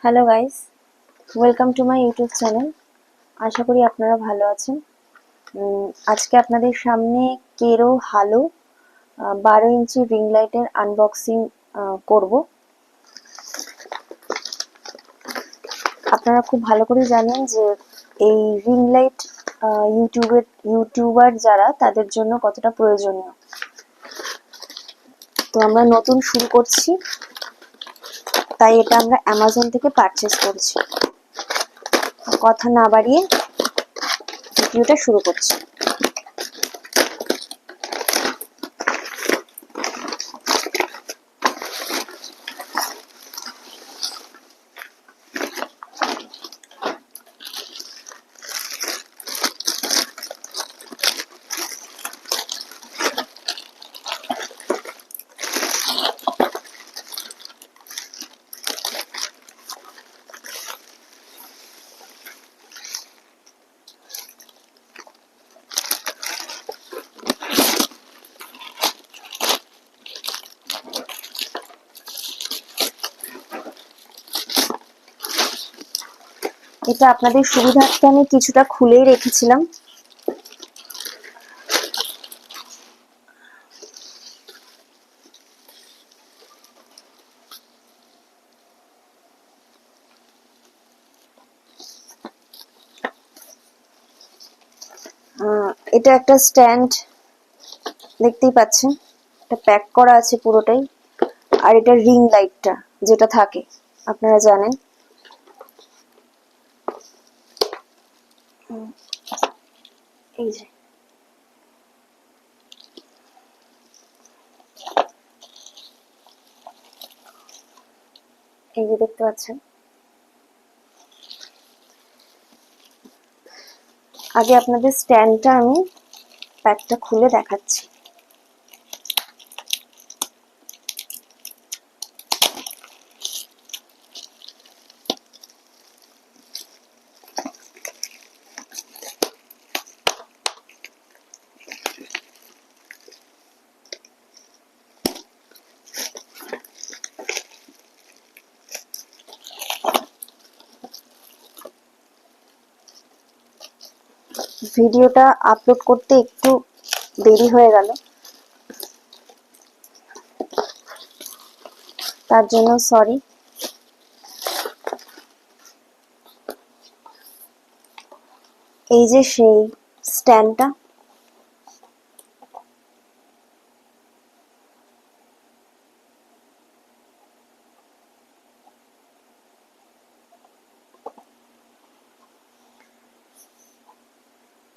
Hello guys, welcome to my YouTube channel. আশা করি আপনারা ভালো আছেন। আজকে আপনাদের সামনে কেরো হালো 12 ইঞ্চি রিং লাইটের আনবক্সিং করব। আপনারা খুব ভালো করে জানেন যে এই রিং লাইট ইউটিউবার যারা তাদের জন্য কতটা প্রয়োজনীয়। তো আমরা নতুন শুরু করছি, তাই এটা আমরা অ্যামাজন থেকে পারচেস করছি। কথা না বাড়িয়ে ভিডিওটা শুরু করছি। এটা আপনাদের সুবিধার্থে আমি কিছুটা খুলেই রেখেছিলাম। এটা একটা স্ট্যান্ড, দেখতেই পাচ্ছেন, এটা প্যাক করা আছে পুরোটাই। আর এটা রিং লাইটটা যেটা থাকে, আপনারা জানেন। এই যে দেখতে পাচ্ছেন। আগে আপনাদের স্ট্যান্ডটা আমি প্যাকটা খুলে দেখাচ্ছি। ভিডিওটা আপলোড করতে একটু দেরি হয়ে গেল, তার জন্য সরি। এই যে সেই স্ট্যান্ডটা,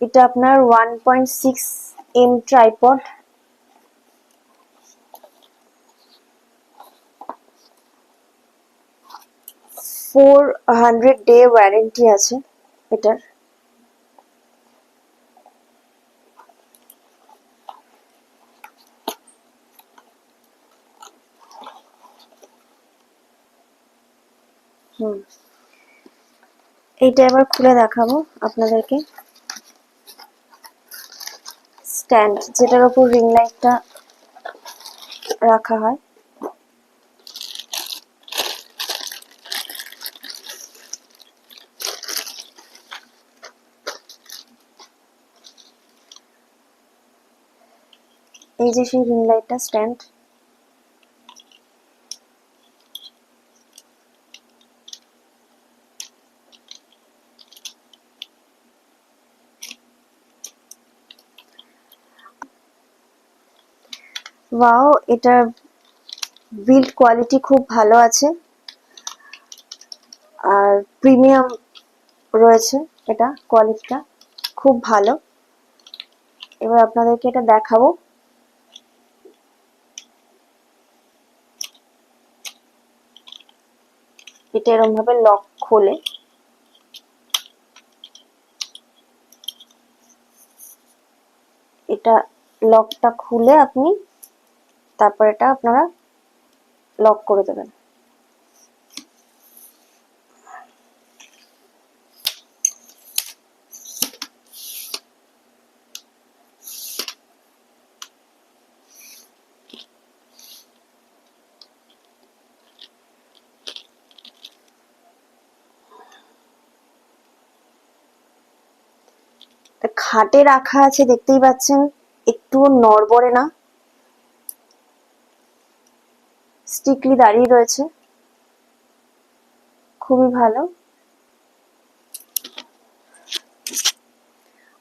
এটা আপনার 1.6 mm ট্রাইপড। 400 ডে ওয়ারেন্টি আছে এটার। এইটা এবার খুলে দেখাবো আপনাদেরকে। স্ট্যান্ড যেটার উপর রিং লাইটটা রাখা হয়। এই যে সেই রিং লাইটটা স্ট্যান্ড। ওয়াও, এটা বিল্ড কোয়ালিটি খুব ভালো আছে আর প্রিমিয়াম রয়েছে। এটা কোয়ালিটিটা খুব ভালো। এবার আপনাদেরকে এটা দেখাবো। এটা এরকম ভাবে লক খোলে। এটা লকটা খুলে আপনি তারপর এটা আপনারা লক করে দেবেন। খাটে রাখা আছে, দেখতেই পাচ্ছেন একটুও নড়বড়ে না, স্টিকলি দাঁড়িয়ে রয়েছে, খুবই ভালো।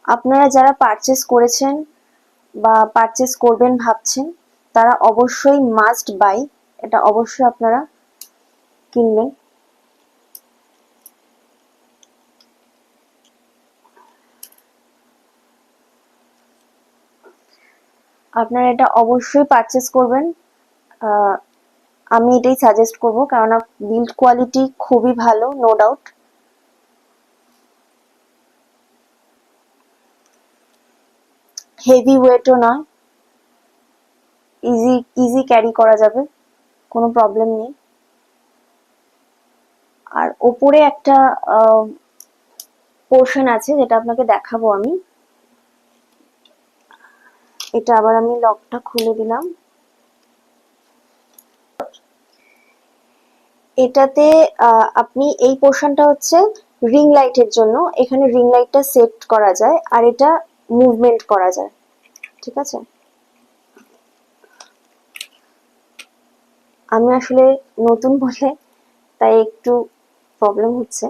আপনারা যারা পারচেস করেছেন বা পারচেস করবেন ভাবছেন, তারা অবশ্যই মাস্ট বাই, এটা অবশ্যই আপনারা কিনবেন। আপনারা এটা অবশ্যই পারচেস করবেন, আমি এটাই সাজেস্ট করব, কারণ বিল্ড কোয়ালিটি খুবই ভালো, নো ডাউট। হেভি ওয়েটও নয়, ইজি ক্যারি করা যাবে, কোনো প্রবলেম নেই। আর ওপরে একটা পোর্শন আছে যেটা আপনাকে দেখাবো আমি। এটা আবার আমি লকটা খুলে দিলাম। এটাতে আপনি এই পোর্শনটা হচ্ছে রিং লাইটের জন্য, এখানে রিং লাইটটা সেট করা যায় আর এটা মুভমেন্ট করা যায়, ঠিক আছে। আমি আসলে নতুন বলে তাই একটু প্রবলেম হচ্ছে।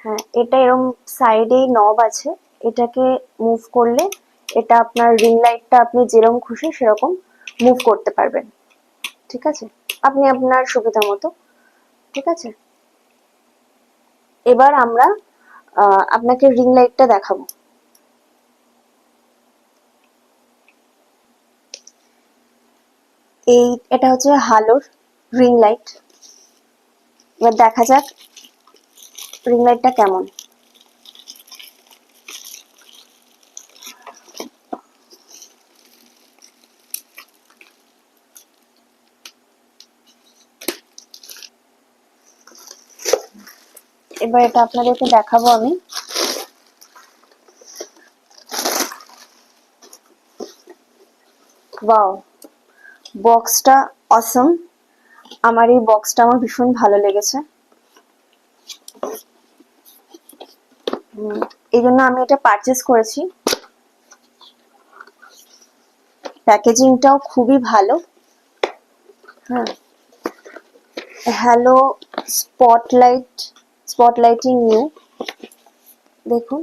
হ্যাঁ, এটা এরকম সাইডেই নব আছে, এটাকে মুভ করলে এটা আপনার রিং লাইটটা আপনি যেরকম খুশি সেরকম মুভ করতে পারবেন, ঠিক আছে, আপনি আপনার সুবিধা মতো, ঠিক আছে। এবার আমরা আপনাকে রিং লাইটটা দেখাবো। এটা হচ্ছে হালোর রিং লাইট। এবার দেখা যাক রিং লাইটটা কেমন। এবার এটা আপনাদেরকে দেখাবো আমি। ওয়াও, বক্সটা অসম, আমার এই বক্সটা আমার ভীষণ ভালো লেগেছে, এই জন্য আমি এটা পারচেস করেছি। প্যাকেজিংটাও খুবই ভালো। হ্যাঁ, হ্যালো স্পটলাইটিং নিউ, দেখুন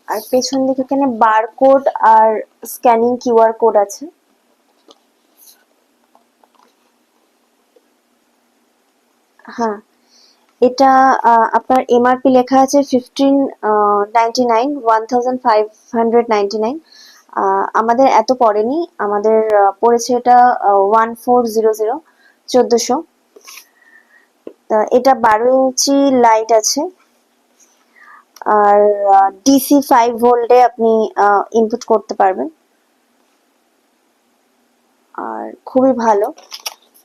আর পেছন দিকে এখানে বারকোড আর স্ক্যানিং কিউআর কোড আছে। হ্যাঁ, এটা আপনার এমআরপি লেখা আছে 1599, 1599। আমাদের এত পড়েনি, আমাদের পড়েছে এটা 1400, 1400। এটা 12 ইঞ্চি লাইট আছে, আর ডিসি 5 ভোল্টে আপনি ইনপুট করতে পারবেন, আর খুবই ভালো।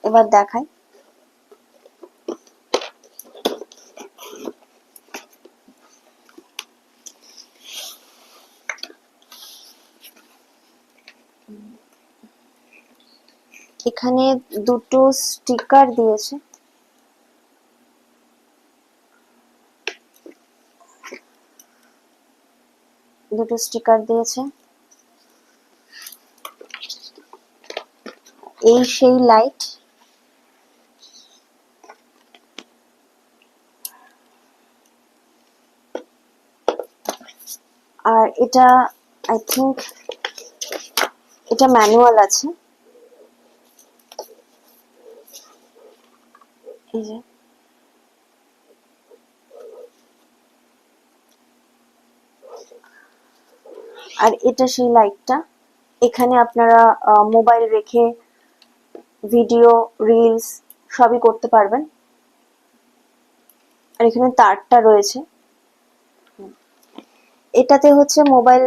এবার দেখাই। এখানে দুটো স্টিকার দিয়েছে, এই সেই লাইট। আর এটা আই থিঙ্ক এটা ম্যানুয়াল আছে, এই যে। আর এটা সেই লাইটটা, এখানে আপনারা মোবাইল রেখে ভিডিও, রিলস সবই করতে পারবেন। আর এখানে তারটা রয়েছে, এটাতে হচ্ছে মোবাইল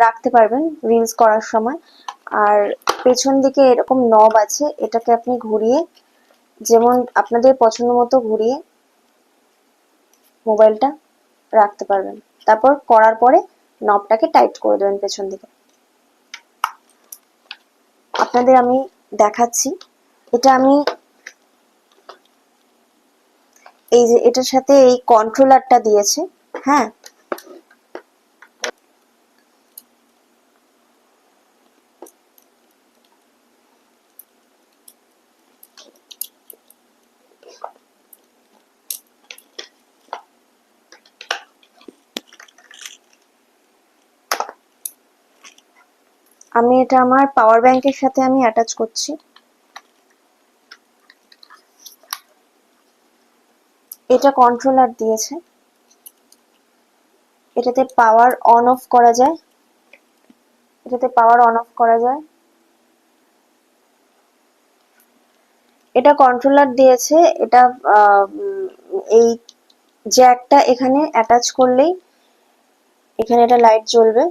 রাখতে পারবেন রিলস করার সময়। আর পেছন দিকে এরকম নব আছে, এটাকে আপনি ঘুরিয়ে যেমন আপনাদের পছন্দ মতো ঘুরিয়ে মোবাইলটা রাখতে পারবেন। তারপর করার পরে নবটাকে টাইট করে দেবেন পেছন দিকে। আপনাদের আমি দেখাচ্ছি। এটা আমি এই যে এটার সাথে এই কন্ট্রোলারটা দিয়েছে, হ্যাঁ, আমি এটা আমার পাওয়ার ব্যাংকের সাথে আমি অ্যাটাচ করছি। এটা কন্ট্রোলার দিয়েছে, এটাতে পাওয়ার অন অফ করা যায়, এটাতে পাওয়ার অন অফ করা যায়। এটা কন্ট্রোলার দিয়েছে, এটা এই জ্যাকটা এখানে অ্যাটাচ করলেই এখানে এটা লাইট জ্বলবে।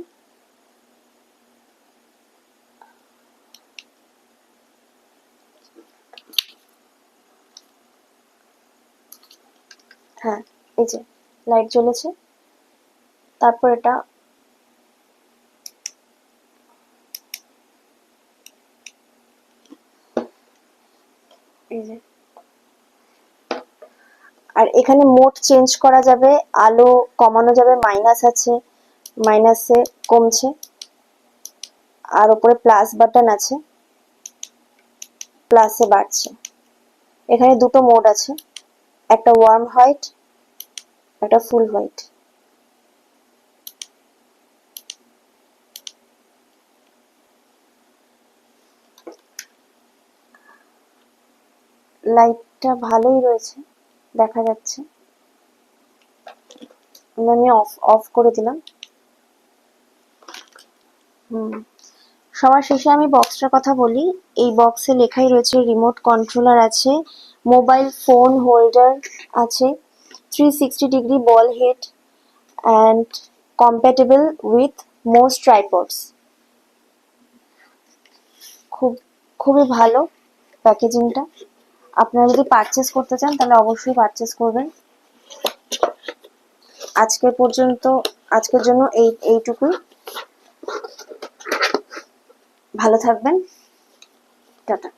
হ্যাঁ, এই যে লাইট জ্বলেছে। তারপর এটা এই যে, আর এখানে মোড চেঞ্জ করা যাবে, আলো কমানো যাবে, মাইনাস আছে, মাইনাসে কমছে, আর উপরে প্লাস বাটন আছে, প্লাসে বাড়ছে। এখানে দুটো মোড আছে, একটা ওয়ার্ম হোয়াইট, একটা ফুল হোয়াইট। লাইটটা ভালোই রয়েছে, দেখা যাচ্ছে। আমি অফ অফ করে দিলাম। সবার শেষে আমি বক্সটার কথা বলি। এই বক্সে লেখাই রয়েছে রিমোট কন্ট্রোলার আছে, মোবাইল ফোন হোল্ডার আছে, 360 degree ball head and compatible with most tripods. খুবই ভালো প্যাকেজিংটা। আপনারা যদি পারচেস করতে চান তাহলে অবশ্যই পারচেস করবেন। আজকের জন্য এইটুকুই। ভালো থাকবেন, টাটা।